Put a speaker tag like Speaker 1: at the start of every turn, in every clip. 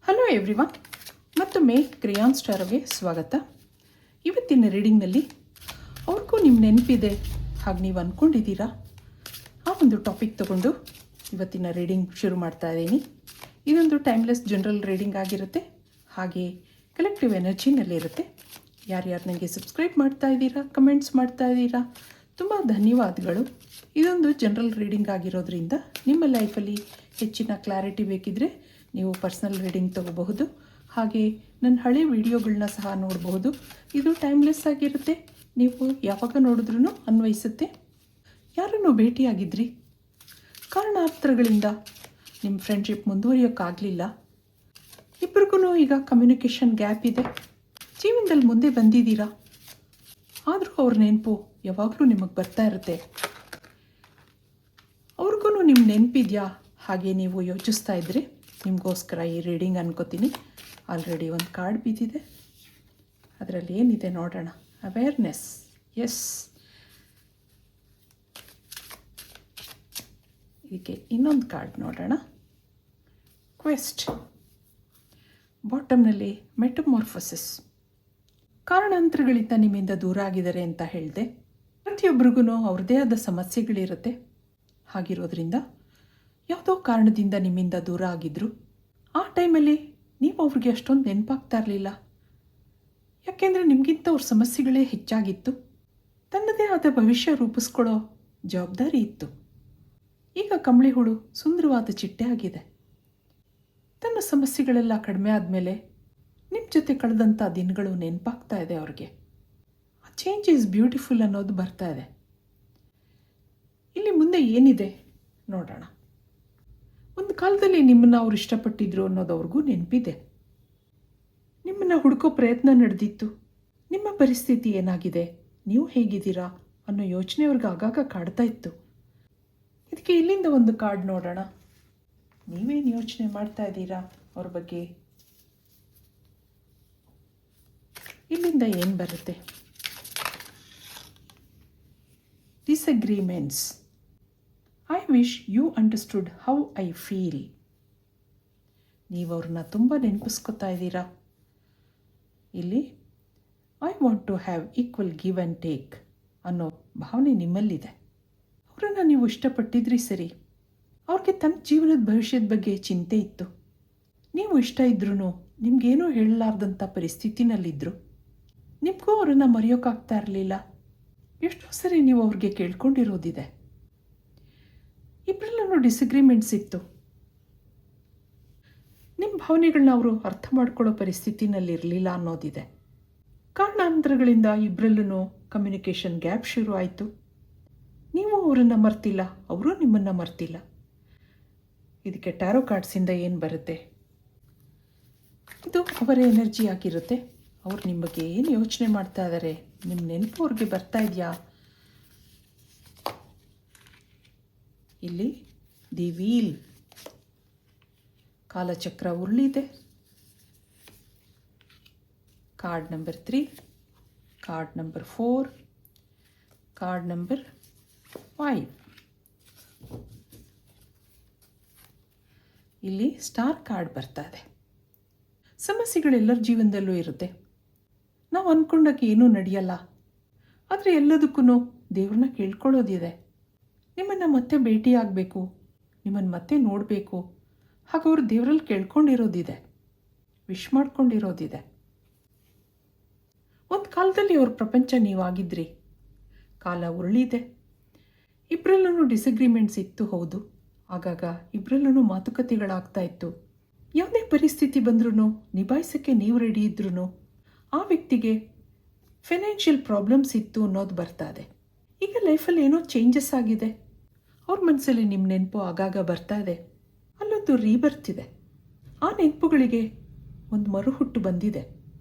Speaker 1: Hello everyone, ಮತ್ತೊಮ್ಮೆ ಕ್ರೇಯಾನ್ ಸ್ಟಾರ್ಗೆ ಸ್ವಾಗತ. ಇವತ್ತಿನ ರೀಡಿಂಗ್ನಲ್ಲಿ ಅವ್ರಿಗೂ ನಿಮ್ಮ ನೆನಪಿದೆ ಹಾಗೆ ನೀವು ಅಂದ್ಕೊಂಡಿದ್ದೀರಾ ಆ ಒಂದು ಟಾಪಿಕ್ ತಗೊಂಡು ಇವತ್ತಿನ ರೀಡಿಂಗ್ ಶುರು ಮಾಡ್ತಾ ಇದ್ದೀನಿ. ಇದೊಂದು ಟೈಮ್ಲೆಸ್ ಜನರಲ್ ರೀಡಿಂಗ್ ಆಗಿರುತ್ತೆ, ಹಾಗೆ ಕಲೆಕ್ಟಿವ್ ಎನರ್ಜಿನಲ್ಲಿರುತ್ತೆ. ಯಾರ್ಯಾರು ನನಗೆ ಸಬ್ಸ್ಕ್ರೈಬ್ ಮಾಡ್ತಾ ಇದ್ದೀರಾ, ಕಮೆಂಟ್ಸ್ ಮಾಡ್ತಾ ಇದ್ದೀರಾ, ತುಂಬ ಧನ್ಯವಾದಗಳು. ಇದೊಂದು ಜನರಲ್ ರೀಡಿಂಗ್ ಆಗಿರೋದ್ರಿಂದ ನಿಮ್ಮ ಲೈಫಲ್ಲಿ ಹೆಚ್ಚಿನ ಕ್ಲಾರಿಟಿ ಬೇಕಿದ್ದರೆ ನೀವು ಪರ್ಸ್ನಲ್ ರೀಡಿಂಗ್ ತಗೋಬಹುದು. ಹಾಗೆ ನನ್ನ ಹಳೆ ವಿಡಿಯೋಗಳನ್ನ ಸಹ ನೋಡಬಹುದು. ಇದು ಟೈಮ್ಲೆಸ್ ಆಗಿರುತ್ತೆ, ನೀವು ಯಾವಾಗ ನೋಡಿದ್ರೂ ಅನ್ವಯಿಸುತ್ತೆ. ಯಾರನ್ನು ಭೇಟಿಯಾಗಿದ್ರಿ, ಕಾರಣಾಂತರಗಳಿಂದ ನಿಮ್ಮ ಫ್ರೆಂಡ್ಶಿಪ್ ಮುಂದುವರಿಯೋಕ್ಕಾಗಲಿಲ್ಲ, ಇಬ್ಬರಿಗೂ ಈಗ ಕಮ್ಯುನಿಕೇಷನ್ ಗ್ಯಾಪ್ ಇದೆ, ಜೀವನದಲ್ಲಿ ಮುಂದೆ ಬಂದಿದ್ದೀರಾ, ಆದರೂ ಅವ್ರ ನೆನಪು ಯಾವಾಗಲೂ ನಿಮಗೆ ಬರ್ತಾ ಇರುತ್ತೆ. ಅವ್ರಿಗೂ ನಿಮ್ಮ ನೆನಪಿದೆಯಾ ಹಾಗೆ ನೀವು ಯೋಚಿಸ್ತಾ ಇದ್ದರೆ ನಿಮಗೋಸ್ಕರ ಈ ರೀಡಿಂಗ್ ಅನ್ಕೋತೀನಿ. ಆಲ್ರೆಡಿ ಒಂದು ಕಾರ್ಡ್ ಬಿದ್ದಿದೆ, ಅದರಲ್ಲಿ ಏನಿದೆ ನೋಡೋಣ. ಅವೇರ್ನೆಸ್, ಎಸ್. ಇದಕ್ಕೆ ಇನ್ನೊಂದು ಕಾರ್ಡ್ ನೋಡೋಣ. ಕ್ವೆಸ್ಟ್. ಬಾಟಮ್ನಲ್ಲಿ ಮೆಟಮೋರ್ಫೋಸಿಸ್. ಕಾರಣಾಂತರಗಳಿಂದ ನಿಮ್ಮಿಂದ ದೂರ ಆಗಿದ್ದಾರೆ ಅಂತ ಹೇಳಿದೆ. ಪ್ರತಿಯೊಬ್ಬರಿಗೂ ಅವ್ರದ್ದೇ ಆದ ಸಮಸ್ಯೆಗಳಿರುತ್ತೆ. ಹಾಗಿರೋದ್ರಿಂದ ಯಾವುದೋ ಕಾರಣದಿಂದ ನಿಮ್ಮಿಂದ ದೂರ ಆಗಿದ್ದರು. ಆ ಟೈಮಲ್ಲಿ ನೀವು ಅವ್ರಿಗೆ ಅಷ್ಟೊಂದು ನೆನಪಾಗ್ತಾ ಇರಲಿಲ್ಲ, ಯಾಕೆಂದರೆ ನಿಮಗಿಂತ ಅವ್ರ ಸಮಸ್ಯೆಗಳೇ ಹೆಚ್ಚಾಗಿತ್ತು. ತನ್ನದೇ ಆದ ಭವಿಷ್ಯ ರೂಪಿಸ್ಕೊಳ್ಳೋ ಜವಾಬ್ದಾರಿ ಇತ್ತು. ಈಗ ಕಂಬಳಿ ಹುಳು ಸುಂದರವಾದ ಚಿಟ್ಟೆ ಆಗಿದೆ. ತನ್ನ ಸಮಸ್ಯೆಗಳೆಲ್ಲ ಕಡಿಮೆ ಆದಮೇಲೆ ನಿಮ್ಮ ಜೊತೆ ಕಳೆದಂಥ ದಿನಗಳು ನೆನಪಾಗ್ತಾ ಇದೆ ಅವ್ರಿಗೆ. ಆ ಚೇಂಜ್ ಈಸ್ ಬ್ಯೂಟಿಫುಲ್ ಅನ್ನೋದು ಬರ್ತಾ ಇದೆ. ಇಲ್ಲಿ ಮುಂದೆ ಏನಿದೆ ನೋಡೋಣ. ಒಂದು ಕಾಲದಲ್ಲಿ ನಿಮ್ಮನ್ನು ಅವ್ರು ಇಷ್ಟಪಟ್ಟಿದ್ರು ಅನ್ನೋದು ಅವ್ರಿಗೂ ನೆನಪಿದೆ. ನಿಮ್ಮನ್ನು ಹುಡುಕೋ ಪ್ರಯತ್ನ ನಡೆದಿತ್ತು. ನಿಮ್ಮ ಪರಿಸ್ಥಿತಿ ಏನಾಗಿದೆ, ನೀವು ಹೇಗಿದ್ದೀರಾ ಅನ್ನೋ ಯೋಚನೆ ಅವ್ರಿಗೆ ಆಗಾಗ ಕಾಡ್ತಾ ಇತ್ತು. ಇದಕ್ಕೆ ಇಲ್ಲಿಂದ ಒಂದು ಕಾರ್ಡ್ ನೋಡೋಣ. ನೀವೇನು ಯೋಚನೆ ಮಾಡ್ತಾ ಇದ್ದೀರಾ ಅವ್ರ ಬಗ್ಗೆ? ಇಲ್ಲಿಂದ ಏನು ಬರುತ್ತೆ? Disagreements. I wish you understood how I feel. ನೀವು ಅವ್ರನ್ನ ತುಂಬ ನೆನಪಿಸ್ಕೊತಾ ಇದ್ದೀರಾ. ಇಲ್ಲಿ I want to have equal give and take ಅನ್ನೋ ಭಾವನೆ ನಿಮ್ಮಲ್ಲಿದೆ. ಅವರನ್ನು ನೀವು ಇಷ್ಟಪಟ್ಟಿದ್ರಿ ಸರಿ, ಅವ್ರಿಗೆ ತನ್ನ ಜೀವನದ ಭವಿಷ್ಯದ ಬಗ್ಗೆ ಚಿಂತೆ ಇತ್ತು. ನೀವು ಇಷ್ಟ ಇದ್ರೂ ನಿಮಗೇನೂ ಹೇಳಲಾರ್ದಂಥ ಪರಿಸ್ಥಿತಿನಲ್ಲಿದ್ದರು. ನಿಮಗೂ ಅವರನ್ನು ಮರೆಯೋಕ್ಕಾಗ್ತಾ ಇರಲಿಲ್ಲ. ಎಷ್ಟೋ ಸರಿ ನೀವು ಅವ್ರಿಗೆ ಕೇಳ್ಕೊಂಡಿರೋದಿದೆ. ಇಬ್ಬರಲ್ಲೂ ಡಿಸಗ್ರಿಮೆಂಟ್ಸ್ ಇತ್ತು. ನಿಮ್ಮ ಭಾವನೆಗಳನ್ನ ಅವರು ಅರ್ಥ ಮಾಡ್ಕೊಳ್ಳೋ ಪರಿಸ್ಥಿತಿನಲ್ಲಿರಲಿಲ್ಲ ಅನ್ನೋದಿದೆ. ಕಾರಣಾಂತರಗಳಿಂದ ಇಬ್ಬರಲ್ಲೂ ಕಮ್ಯುನಿಕೇಷನ್ ಗ್ಯಾಪ್ ಶುರು ಆಯಿತು. ನೀವು ಅವರನ್ನು ಮರ್ತಿಲ್ಲ, ಅವರು ನಿಮ್ಮನ್ನು ಮರ್ತಿಲ್ಲ. ಇದಕ್ಕೆ ಟ್ಯಾರೋ ಕಾರ್ಡ್ಸಿಂದ ಏನು ಬರುತ್ತೆ? ಇದು ಅವರ ಎನರ್ಜಿ ಆಗಿರುತ್ತೆ. ಅವ್ರು ನಿಮ್ಮ ಬಗ್ಗೆ ಏನು ಯೋಚನೆ ಮಾಡ್ತಾ ಇದ್ದಾರೆ, ನಿಮ್ಮ ನೆನಪು ಅವ್ರಿಗೆ ಬರ್ತಾ ಇದೆಯಾ? ಇಲ್ಲಿ ದಿ ವೀಲ್, ಕಾಲಚಕ್ರ ಉರುಳಿದೆ. Card number 3, card number 4, card number 5. ಇಲ್ಲಿ ಸ್ಟಾರ್ ಕಾರ್ಡ್ ಬರ್ತಾ ಇದೆ. ಸಮಸ್ಯೆಗಳೆಲ್ಲರ ಜೀವನದಲ್ಲೂ ಇರುತ್ತೆ. ನಾವು ಅಂದ್ಕೊಂಡಾಗ ಏನೂ ನಡೆಯಲ್ಲ, ಆದರೆ ಎಲ್ಲದಕ್ಕೂ ದೇವ್ರನ್ನ ಕೇಳ್ಕೊಳ್ಳೋದಿದೆ. ನಿಮ್ಮನ್ನು ಮತ್ತೆ ಭೇಟಿಯಾಗಬೇಕು, ನಿಮ್ಮನ್ನು ಮತ್ತೆ ನೋಡಬೇಕು, ಹಾಗೆ ಅವರು ದೇವರಲ್ಲಿ ಕೇಳ್ಕೊಂಡಿರೋದಿದೆ, ವಿಶ್ ಮಾಡ್ಕೊಂಡಿರೋದಿದೆ. ಒಂದು ಕಾಲದಲ್ಲಿ ಅವ್ರ ಪ್ರಪಂಚ ನೀವಾಗಿದ್ರಿ. ಕಾಲ ಉರುಳಿದೆ. ಇಬ್ಬರಲ್ಲೂ ಡಿಸಗ್ರಿಮೆಂಟ್ಸ್ ಇತ್ತು, ಹೌದು. ಆಗಾಗ ಇಬ್ಬರಲ್ಲೂ ಮಾತುಕತೆಗಳಾಗ್ತಾ ಇತ್ತು. ಯಾವುದೇ ಪರಿಸ್ಥಿತಿ ಬಂದ್ರೂ ನಿಭಾಯಿಸೋಕ್ಕೆ ನೀವು ರೆಡಿ ಇದ್ರೂ ಆ ವ್ಯಕ್ತಿಗೆ ಫೈನಾನ್ಷಿಯಲ್ ಪ್ರಾಬ್ಲಮ್ಸ್ ಇತ್ತು ಅನ್ನೋದು ಬರ್ತಾ ಇದೆ. ಈಗ ಲೈಫಲ್ಲಿ ಏನೋ ಚೇಂಜಸ್ ಆಗಿದೆ. ಅವ್ರ ಮನಸ್ಸಲ್ಲಿ ನಿಮ್ಮ ನೆನಪು ಆಗಾಗ ಬರ್ತಾ ಇದೆ. ಅಲ್ಲೊಂದು ರೀಬರ್ತಿದೆ. ಆ ನೆನಪುಗಳಿಗೆ ಒಂದು ಮರುಹುಟ್ಟು ಬಂದಿದೆ.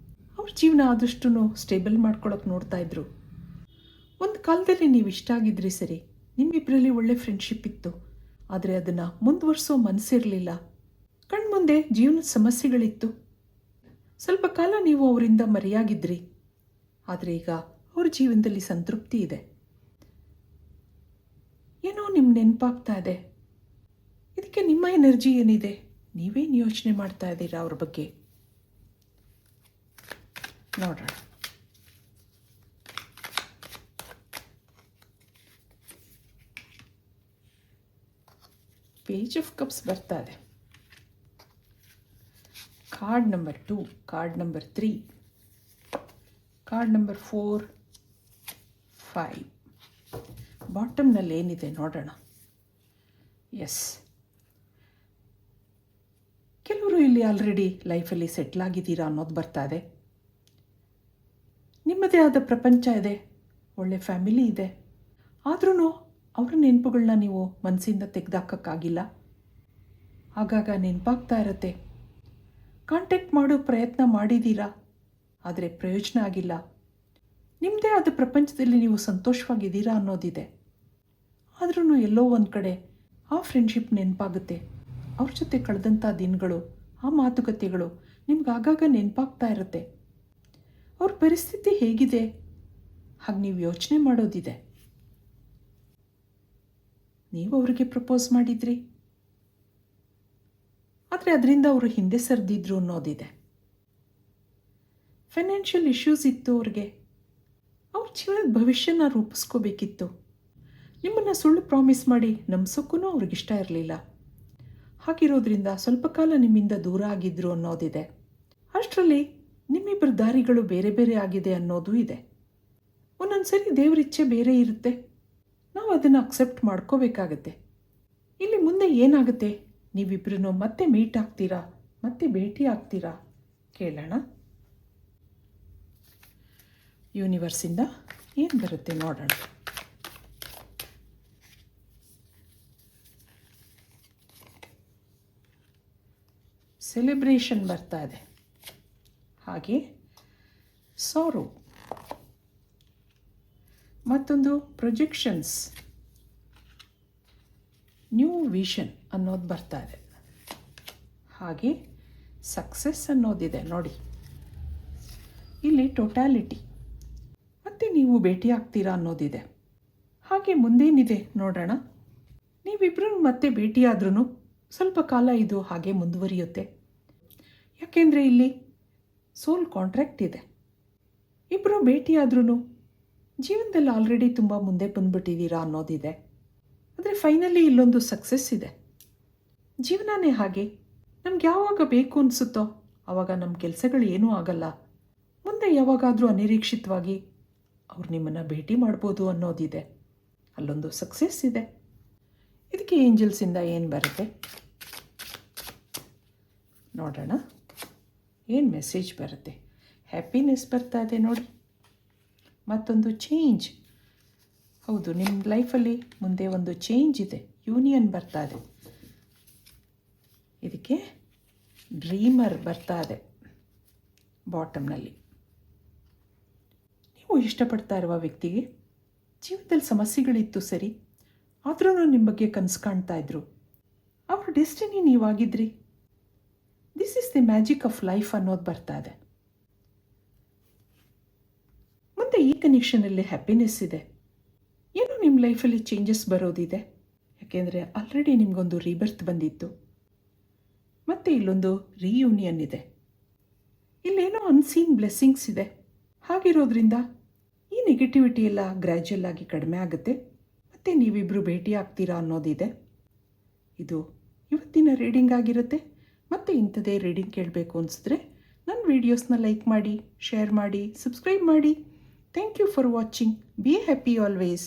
Speaker 1: ಅವ್ರ ಜೀವನ ಆದಷ್ಟು ಸ್ಟೇಬಲ್ ಮಾಡ್ಕೊಳ್ಳೋಕೆ ನೋಡ್ತಾ ಇದ್ರು. ಒಂದು ಕಾಲದಲ್ಲಿ ನೀವು ಇಷ್ಟ ಆಗಿದ್ರಿ ಸರಿ, ನಿಮ್ಮಿಬ್ಬರಲ್ಲಿ ಒಳ್ಳೆ ಫ್ರೆಂಡ್ಶಿಪ್ ಇತ್ತು, ಆದರೆ ಅದನ್ನು ಮುಂದುವರಿಸೋ ಮನಸ್ಸಿರಲಿಲ್ಲ. ಕಣ್ಮುಂದೆ ಜೀವನದ ಸಮಸ್ಯೆಗಳಿತ್ತು. ಸ್ವಲ್ಪ ಕಾಲ ನೀವು ಅವರಿಂದ ಮರೆಯಾಗಿದ್ರಿ, ಆದರೆ ಈಗ ಅವ್ರ ಜೀವನದಲ್ಲಿ ಸಂತೃಪ್ತಿ ಇದೆ. ಏನೋ ನಿಮ್ಮ ನೆನಪಾಗ್ತಾ ಇದೆ. ಇದಕ್ಕೆ ನಿಮ್ಮ ಎನರ್ಜಿ ಏನಿದೆ ನೀವೇನು ಯೋಚನೆ ಮಾಡ್ತಾ ಇದ್ದೀರಾ ಅವ್ರ ಬಗ್ಗೆ ನೋಡೋಣ. ಪೇಜ್ ಆಫ್ ಕಪ್ಸ್ ಬರ್ತಾ ಇದೆ. Card number 2, card number 3, card number 4, 5. ಬಾಟಮ್ನಲ್ಲಿ ಏನಿದೆ ನೋಡೋಣ. ಎಸ್, ಕೆಲವರು ಇಲ್ಲಿ ಆಲ್ರೆಡಿ ಲೈಫಲ್ಲಿ ಸೆಟ್ಲ್ ಆಗಿದ್ದೀರಾ ಅನ್ನೋದು ಬರ್ತಾ ಇದೆ. ನಿಮ್ಮದೇ ಆದ ಪ್ರಪಂಚ ಇದೆ, ಒಳ್ಳೆ ಫ್ಯಾಮಿಲಿ ಇದೆ. ಆದ್ರೂ ಅವರ ನೆನಪುಗಳನ್ನ ನೀವು ಮನಸ್ಸಿಂದ ತೆಗೆದಾಕೋಕ್ಕಾಗಿಲ್ಲ. ಆಗಾಗ ನೆನಪಾಗ್ತಾ ಇರುತ್ತೆ. ಕಾಂಟ್ಯಾಕ್ಟ್ ಮಾಡೋ ಪ್ರಯತ್ನ ಮಾಡಿದ್ದೀರಾ, ಆದರೆ ಪ್ರಯೋಜನ ಆಗಿಲ್ಲ. ನಿಮ್ಮದೇ ಆದ ಪ್ರಪಂಚದಲ್ಲಿ ನೀವು ಸಂತೋಷವಾಗಿದ್ದೀರಾ ಅನ್ನೋದಿದೆ. ಆದ್ರೂ ಎಲ್ಲೋ ಒಂದು ಕಡೆ ಆ ಫ್ರೆಂಡ್ಶಿಪ್ ನೆನಪಾಗುತ್ತೆ. ಅವ್ರ ಜೊತೆ ಕಳೆದಂಥ ದಿನಗಳು, ಆ ಮಾತುಕತೆಗಳು ನಿಮ್ಗೆ ಆಗಾಗ ನೆನಪಾಗ್ತಾ ಇರುತ್ತೆ. ಅವ್ರ ಪರಿಸ್ಥಿತಿ ಹೇಗಿದೆ ಹಾಗೆ ನೀವು ಯೋಚನೆ ಮಾಡೋದಿದೆ. ನೀವು ಅವರಿಗೆ ಪ್ರಪೋಸ್ ಮಾಡಿದ್ರಿ, ಆದರೆ ಅದರಿಂದ ಅವರು ಹಿಂದೆ ಸರಿದಿದ್ರು ಅನ್ನೋದಿದೆ. ಫೈನಾನ್ಷಿಯಲ್ ಇಶ್ಯೂಸ್ ಇತ್ತು ಅವ್ರಿಗೆ. ಅವ್ರ ಜೀವನದ ಭವಿಷ್ಯನ ರೂಪಿಸ್ಕೋಬೇಕಿತ್ತು. ನಿಮ್ಮನ್ನು ಸುಳ್ಳು ಪ್ರಾಮಿಸ್ ಮಾಡಿ ನಂಬಿಸೋಕ್ಕೂ ಅವ್ರಿಗಿಷ್ಟ ಇರಲಿಲ್ಲ. ಹಾಗಿರೋದ್ರಿಂದ ಸ್ವಲ್ಪ ಕಾಲ ನಿಮ್ಮಿಂದ ದೂರ ಆಗಿದ್ರು ಅನ್ನೋದಿದೆ. ಅಷ್ಟರಲ್ಲಿ ನಿಮ್ಮಿಬ್ಬರ ದಾರಿಗಳು ಬೇರೆ ಬೇರೆ ಆಗಿದೆ ಅನ್ನೋದು ಇದೆ. ಒಂದೊಂದು ಸರಿ ದೇವರಿಚ್ಛೆ ಬೇರೆ ಇರುತ್ತೆ, ನಾವು ಅದನ್ನು ಅಕ್ಸೆಪ್ಟ್ ಮಾಡ್ಕೋಬೇಕಾಗತ್ತೆ. ಇಲ್ಲಿ ಮುಂದೆ ಏನಾಗುತ್ತೆ, ನೀವಿಬ್ಬರೂ ಮತ್ತೆ ಮೀಟ್ ಆಗ್ತೀರಾ, ಮತ್ತೆ ಭೇಟಿ ಆಗ್ತೀರಾ, ಕೇಳೋಣ. ಯೂನಿವರ್ಸಿಂದ ಏನು ಬರುತ್ತೆ ನೋಡೋಣ. ಸೆಲೆಬ್ರೇಷನ್ ಬರ್ತಾ ಇದೆ, ಹಾಗೆ ಸಾರೋ, ಮತ್ತೊಂದು ಪ್ರೊಜೆಕ್ಷನ್ಸ್, ನ್ಯೂ ವಿಷನ್ ಅನ್ನೋದು ಬರ್ತಾ ಇದೆ, ಹಾಗೆ ಸಕ್ಸಸ್ ಅನ್ನೋದಿದೆ ನೋಡಿ. ಇಲ್ಲಿ ಟೋಟ್ಯಾಲಿಟಿ, ಮತ್ತೆ ನೀವು ಭೇಟಿ ಆಗ್ತೀರಾ ಅನ್ನೋದಿದೆ. ಹಾಗೆ ಮುಂದೇನಿದೆ ನೋಡೋಣ. ನೀವಿಬ್ಬರೂ ಮತ್ತೆ ಭೇಟಿಯಾದ್ರೂ ಸ್ವಲ್ಪ ಕಾಲ ಇದು ಹಾಗೆ ಮುಂದುವರಿಯುತ್ತೆ. ಯಾಕೆಂದರೆ ಇಲ್ಲಿ ಸೋಲ್ ಕಾಂಟ್ರಾಕ್ಟ್ ಇದೆ. ಇಬ್ಬರು ಭೇಟಿಯಾದ್ರೂ ಜೀವನದಲ್ಲಿ ಆಲ್ರೆಡಿ ತುಂಬ ಮುಂದೆ ಬಂದುಬಿಟ್ಟಿದ್ದೀರಾ ಅನ್ನೋದಿದೆ. ಆದರೆ ಫೈನಲಿ ಇಲ್ಲೊಂದು ಸಕ್ಸಸ್ ಇದೆ. ಜೀವನನೇ ಹಾಗೆ, ನಮ್ಗೆ ಯಾವಾಗ ಬೇಕು ಅನಿಸುತ್ತೋ ಆವಾಗ ನಮ್ಮ ಕೆಲಸಗಳು ಏನೂ ಆಗಲ್ಲ. ಮುಂದೆ ಯಾವಾಗಾದರೂ ಅನಿರೀಕ್ಷಿತವಾಗಿ ಅವ್ರು ನಿಮ್ಮನ್ನು ಭೇಟಿ ಮಾಡ್ಬೋದು ಅನ್ನೋದಿದೆ. ಅಲ್ಲೊಂದು ಸಕ್ಸಸ್ ಇದೆ. ಇದಕ್ಕೆ ಏಂಜಲ್ಸಿಂದ ಏನು ಬರುತ್ತೆ ನೋಡೋಣ. ಏನು ಮೆಸೇಜ್ ಬರುತ್ತೆ. ಹ್ಯಾಪಿನೆಸ್ ಬರ್ತಾ ಇದೆ ನೋಡಿ. ಮತ್ತೊಂದು ಚೇಂಜ್. ಹೌದು, ನಿಮ್ಮ ಲೈಫಲ್ಲಿ ಮುಂದೆ ಒಂದು ಚೇಂಜ್ ಇದೆ. ಯೂನಿಯನ್ ಬರ್ತಾ ಇದೆ. ಇದಕ್ಕೆ ಡ್ರೀಮರ್ ಬರ್ತಾ ಇದೆ ಬಾಟಮ್ನಲ್ಲಿ. ನೀವು ಇಷ್ಟಪಡ್ತಾ ಇರುವ ವ್ಯಕ್ತಿಗೆ ಜೀವನದಲ್ಲಿ ಸಮಸ್ಯೆಗಳಿತ್ತು ಸರಿ, ಆದ್ರೂ ನಿಮ್ಮ ಬಗ್ಗೆ ಕನಸು ಕಾಣ್ತಾ ಇದ್ರು. ಅವ್ರ ಡೆಸ್ಟಿನಿ ನೀವಾಗಿದ್ರಿ. This is the magic of life ಅನ್ನೋದು ಬರ್ತಾ ಇದೆ. ಮತ್ತು ಈ ಕನೆಕ್ಷನಲ್ಲಿ ಹ್ಯಾಪಿನೆಸ್ ಇದೆ. ಏನೋ ನಿಮ್ಮ ಲೈಫಲ್ಲಿ ಚೇಂಜಸ್ ಬರೋದಿದೆ. ಯಾಕೆಂದರೆ ಆಲ್ರೆಡಿ ನಿಮಗೊಂದು ರೀಬರ್ತ್ ಬಂದಿತ್ತು. ಮತ್ತು ಇಲ್ಲೊಂದು ರೀಯೂನಿಯನ್ ಇದೆ. ಇಲ್ಲೇನೋ ಅನ್ಸೀನ್ ಬ್ಲೆಸ್ಸಿಂಗ್ಸ್ ಇದೆ. ಹಾಗಿರೋದ್ರಿಂದ ಈ ನೆಗೆಟಿವಿಟಿ ಎಲ್ಲ ಗ್ರ್ಯಾಜುಯಲ್ ಆಗಿ ಕಡಿಮೆ ಆಗುತ್ತೆ. ಮತ್ತು ನೀವಿಬ್ಬರು ಭೇಟಿ ಆಗ್ತೀರಾ ಅನ್ನೋದಿದೆ. ಇದು ಇವತ್ತಿನ ರೀಡಿಂಗ್ ಆಗಿರುತ್ತೆ. ಮತ್ತು ಇಂಥದೇ ರೀಡಿಂಗ್ ಕೇಳಬೇಕು ಅನಿಸಿದ್ರೆ ನನ್ನ ವೀಡಿಯೋಸ್ನ ಲೈಕ್ ಮಾಡಿ, ಶೇರ್ ಮಾಡಿ, ಸಬ್ಸ್ಕ್ರೈಬ್ ಮಾಡಿ. Thank you for watching. Be happy always.